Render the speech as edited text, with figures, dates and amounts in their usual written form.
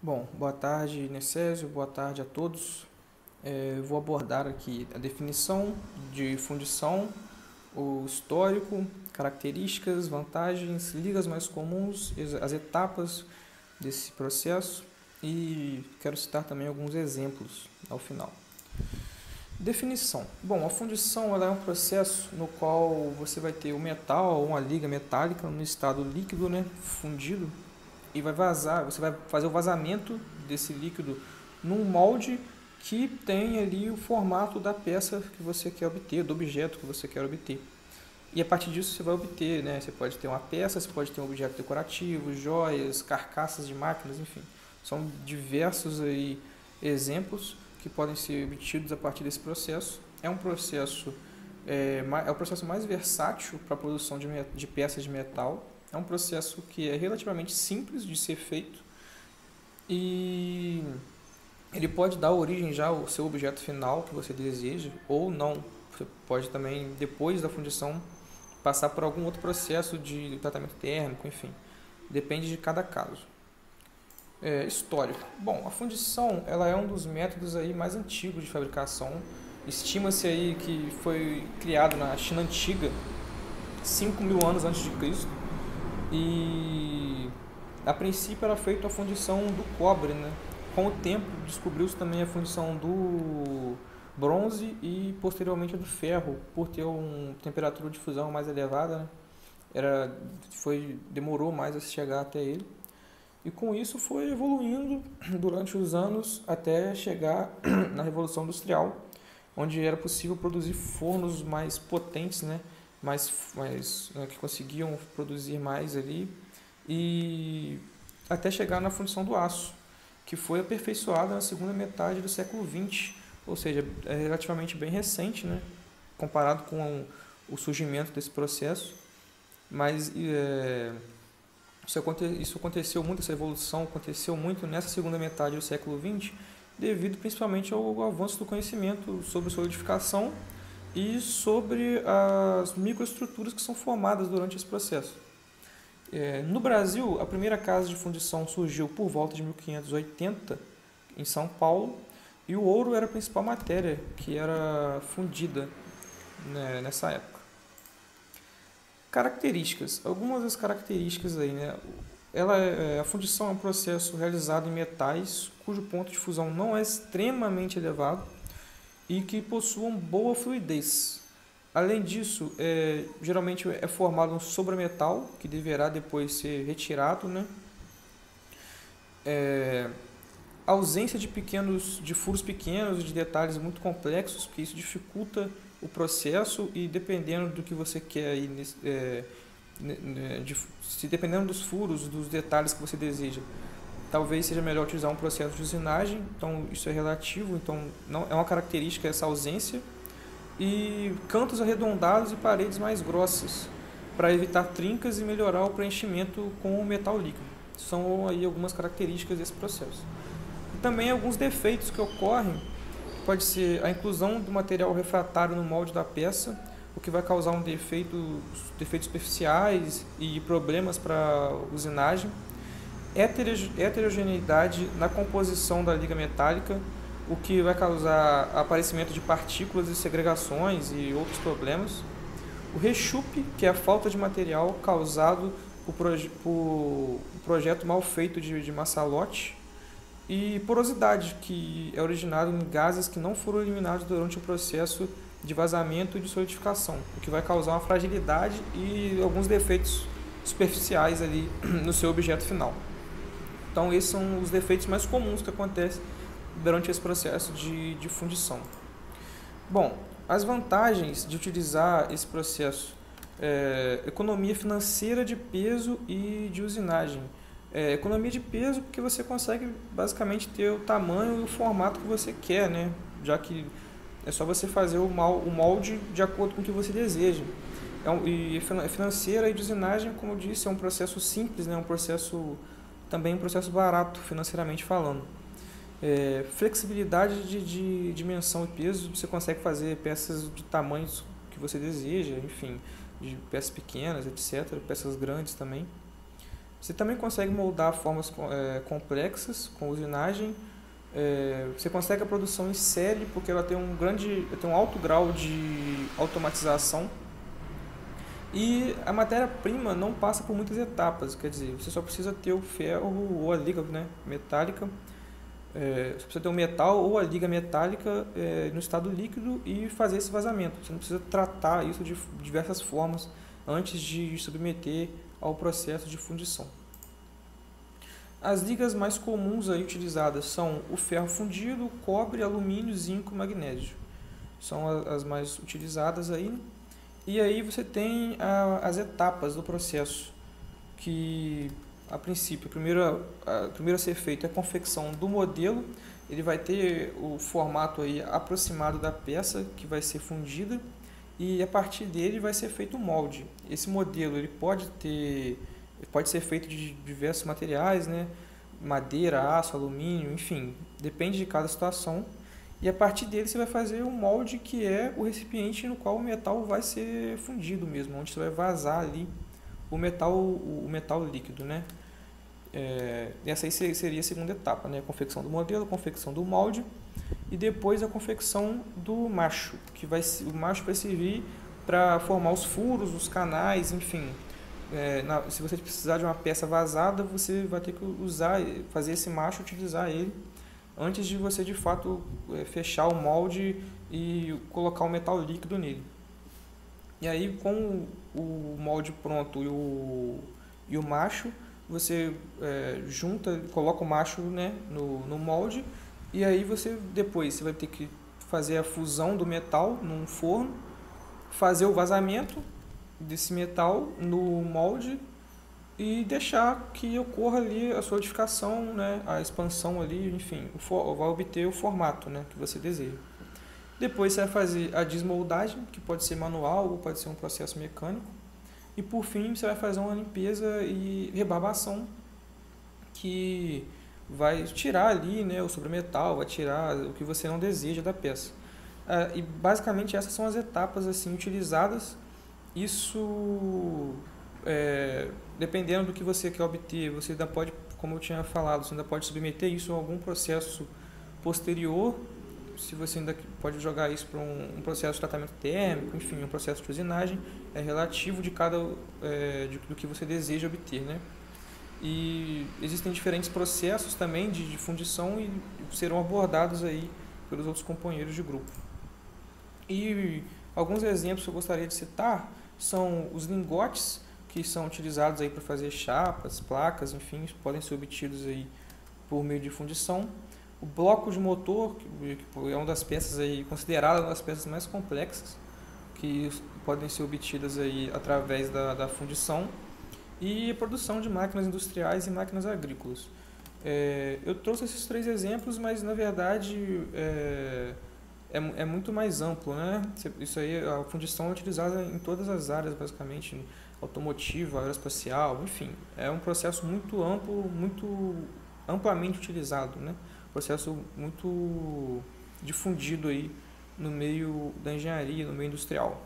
Bom, boa tarde, Necésio, boa tarde a todos. Vou abordar aqui a definição de fundição, o histórico, características, vantagens, ligas mais comuns, as etapas desse processo e quero citar também alguns exemplos ao final. Definição. Bom, a fundição ela é um processo no qual você vai ter o metal ou uma liga metálica no estado líquido, né, fundido, e vai vazar, você vai fazer o vazamento desse líquido num molde que tem ali o formato da peça que você quer obter, do objeto que você quer obter. E a partir disso você vai obter, né? Você pode ter uma peça, você pode ter um objeto decorativo, joias, carcaças de máquinas, enfim. São diversos aí exemplos que podem ser obtidos a partir desse processo. É o processo mais versátil para a produção de peças de metal. É um processo que é relativamente simples de ser feito e ele pode dar origem já ao seu objeto final que você deseja ou não. Você pode também, depois da fundição, passar por algum outro processo de tratamento térmico, enfim. Depende de cada caso. Histórico. Bom, a fundição ela é um dos métodos aí mais antigos de fabricação. Estima-se aí que foi criado na China antiga, 5.000 anos antes de Cristo. E a princípio era feita a fundição do cobre, né? Com o tempo descobriu-se também a fundição do bronze e posteriormente a do ferro, por ter uma temperatura de fusão mais elevada, né? Demorou mais a se chegar até ele. E com isso foi evoluindo durante os anos até chegar na Revolução Industrial, onde era possível produzir fornos mais potentes, né? Que conseguiam produzir mais ali, e até chegar na fundição do aço, que foi aperfeiçoada na segunda metade do século XX, ou seja, é relativamente bem recente, né? Comparado com o surgimento desse processo, mas isso aconteceu muito, essa evolução aconteceu muito nessa segunda metade do século XX, devido principalmente ao avanço do conhecimento sobre solidificação e sobre as microestruturas que são formadas durante esse processo. No Brasil, a primeira casa de fundição surgiu por volta de 1580, em São Paulo, e o ouro era a principal matéria que era fundida, né, nessa época. Características. Algumas das características aí, né? A fundição é um processo realizado em metais cujo ponto de fusão não é extremamente elevado e que possuam boa fluidez. Além disso, geralmente é formado um sobremetal que deverá depois ser retirado, né? A ausência de furos pequenos, de detalhes muito complexos, porque isso dificulta o processo e dependendo do que você quer aí, dependendo dos furos, dos detalhes que você deseja, talvez seja melhor utilizar um processo de usinagem, então isso é relativo, então não é uma característica essa ausência, e cantos arredondados e paredes mais grossas, para evitar trincas e melhorar o preenchimento com o metal líquido. São aí algumas características desse processo. E também alguns defeitos que ocorrem, pode ser a inclusão do material refratário no molde da peça, o que vai causar defeitos superficiais e problemas para a usinagem, heterogeneidade na composição da liga metálica, o que vai causar aparecimento de partículas e segregações e outros problemas. O rechupe, que é a falta de material causado por projeto mal feito de massalote. E porosidade, que é originado em gases que não foram eliminados durante o processo de vazamento e de solidificação, o que vai causar uma fragilidade e alguns defeitos superficiais ali no seu objeto final. Então esses são os defeitos mais comuns que acontecem durante esse processo de fundição. Bom, as vantagens de utilizar esse processo: economia financeira de peso e de usinagem. Economia de peso porque você consegue basicamente ter o tamanho e o formato que você quer, né? Já que é só você fazer o molde de acordo com o que você deseja. E financeira e de usinagem, como eu disse, é um processo simples, né? Também um processo barato financeiramente falando. Flexibilidade de dimensão e peso, você consegue fazer peças de tamanhos que você deseja, enfim, de peças pequenas, etc., peças grandes também. Você também consegue moldar formas complexas com usinagem. Você consegue a produção em série porque ela tem um alto grau de automatização. E a matéria-prima não passa por muitas etapas, quer dizer, você só precisa ter o ferro ou a liga, né, metálica. Você precisa ter o metal ou a liga metálica no estado líquido e fazer esse vazamento. Você não precisa tratar isso de diversas formas antes de submeter ao processo de fundição. As ligas mais comuns aí utilizadas são o ferro fundido, cobre, alumínio, zinco, magnésio. São as mais utilizadas aí. E aí você tem as etapas do processo, que a princípio, a primeira a ser feito é a confecção do modelo. Ele vai ter o formato aí aproximado da peça que vai ser fundida e a partir dele vai ser feito o molde. Esse modelo ele pode ser feito de diversos materiais, né? Madeira, aço, alumínio, enfim, depende de cada situação. E a partir dele você vai fazer um molde que é o recipiente no qual o metal vai ser fundido mesmo, onde você vai vazar ali o metal líquido, né? Essa aí seria a segunda etapa, né? A confecção do modelo, a confecção do molde e depois a confecção do macho, o macho vai servir para formar os furos, os canais, enfim. Se você precisar de uma peça vazada, você vai ter que fazer esse macho, utilizar ele antes de você de fato fechar o molde e colocar o metal líquido nele. E aí com o molde pronto e o macho, você coloca o macho, né, no molde e aí depois você vai ter que fazer a fusão do metal num forno, fazer o vazamento desse metal no molde e deixar que ocorra ali a solidificação, né, a expansão ali, enfim, vai obter o formato, né, que você deseja. Depois você vai fazer a desmoldagem, que pode ser manual ou pode ser um processo mecânico. E por fim você vai fazer uma limpeza e rebarbação, que vai tirar ali, né, o sobremetal, vai tirar o que você não deseja da peça. E basicamente essas são as etapas assim utilizadas. Isso, dependendo do que você quer obter, você ainda pode, como eu tinha falado, você ainda pode submeter isso a algum processo posterior. Se você ainda pode jogar isso para um processo de tratamento térmico, enfim, um processo de usinagem, é relativo de do que você deseja obter, né? E existem diferentes processos também de fundição e serão abordados aí pelos outros companheiros de grupo. E alguns exemplos que eu gostaria de citar são os lingotes, que são utilizados aí para fazer chapas, placas, enfim, podem ser obtidos aí por meio de fundição. O bloco de motor, que é uma das peças aí, considerada uma das peças mais complexas, que podem ser obtidas aí através da fundição, e a produção de máquinas industriais e máquinas agrícolas. Eu trouxe esses 3 exemplos, mas na verdade é muito mais amplo, né? Isso aí, a fundição é utilizada em todas as áreas, basicamente, automotiva, aeroespacial, enfim, é um processo muito amplo, muito amplamente utilizado, né? Processo muito difundido aí no meio da engenharia, no meio industrial.